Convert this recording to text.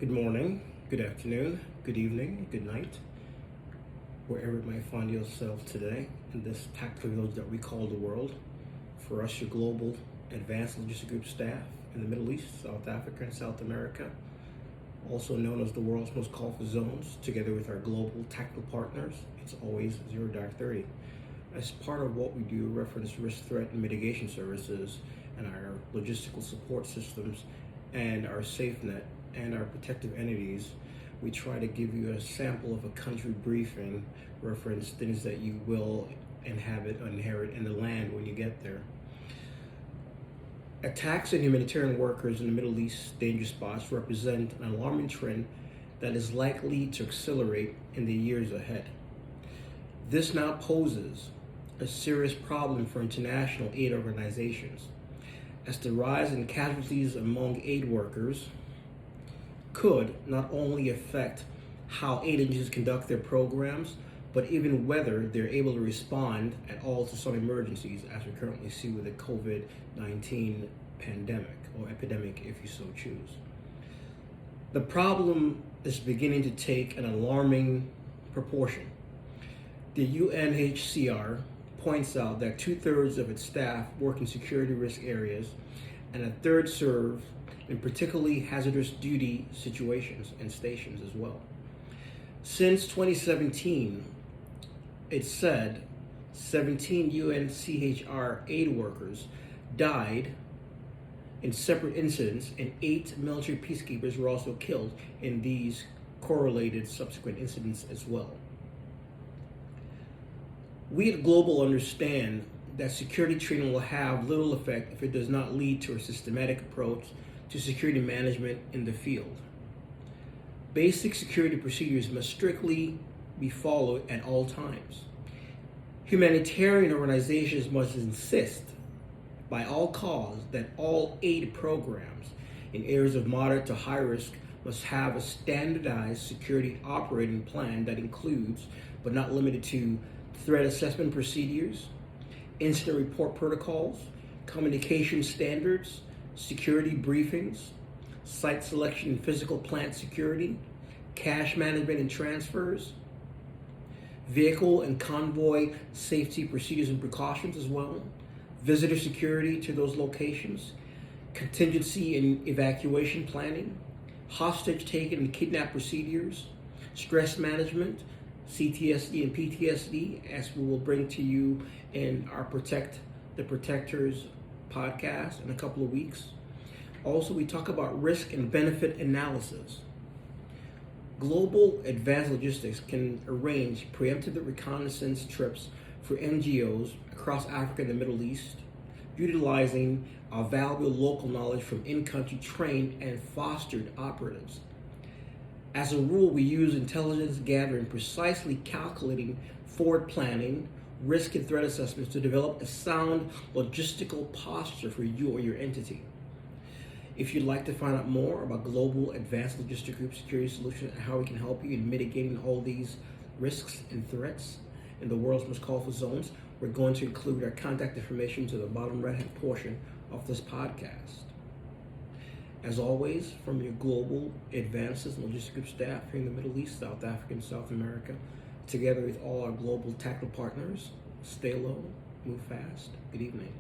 Good morning, good afternoon, good evening, good night, wherever you might find yourself today in this tactical village that we call the world. For us, your global advanced logistic group staff in the Middle East, South Africa, and South America, also known as the world's most colorful zones, together with our global tactical partners, it's always 0-30. As part of what we do, reference risk threat and mitigation services and our logistical support systems and our SafeNet and our protective entities, we try to give you a sample of a country briefing, reference things that you will inhabit or inherit in the land when you get there. Attacks on humanitarian workers in the Middle East danger spots represent an alarming trend that is likely to accelerate in the years ahead. This now poses a serious problem for international aid organizations, as the rise in casualties among aid workers could not only affect how aid agencies conduct their programs, but even whether they're able to respond at all to some emergencies, as we currently see with the COVID-19 pandemic, or epidemic if you so choose. The problem is beginning to take an alarming proportion. The UNHCR points out that 2/3 of its staff work in security risk areas, and a third serve in particularly hazardous duty situations and stations as well. Since 2017, it said 17 UNHCR aid workers died in separate incidents, and 8 military peacekeepers were also killed in these correlated subsequent incidents as well. We at Global understand that security training will have little effect if it does not lead to a systematic approach to security management in the field. Basic security procedures must strictly be followed at all times. Humanitarian organizations must insist by all costs that all aid programs in areas of moderate to high risk must have a standardized security operating plan that includes, but not limited to, threat assessment procedures, incident report protocols, communication standards, security briefings, site selection and physical plant security, cash management and transfers, vehicle and convoy safety procedures and precautions as well, visitor security to those locations, contingency and evacuation planning, hostage taking and kidnap procedures, stress management, CTSD and PTSD, as we will bring to you in our Protect the Protectors podcast in a couple of weeks. Also, we talk about risk and benefit analysis. Global Advanced Logistics can arrange preemptive reconnaissance trips for NGOs across Africa and the Middle East, utilizing our valuable local knowledge from in-country trained and fostered operatives. As a rule, we use intelligence gathering, precisely calculating forward planning, risk and threat assessments to develop a sound logistical posture for you or your entity. If you'd like to find out more about Global Advanced Logistic Group Security Solutions and how we can help you in mitigating all these risks and threats in the world's most colorful zones, we're going to include our contact information to the bottom right-hand portion of this podcast. As always, from your Global Advanced Logistic Group staff here in the Middle East, South Africa, and South America, together with all our global tactical partners, stay low, move fast. Good evening.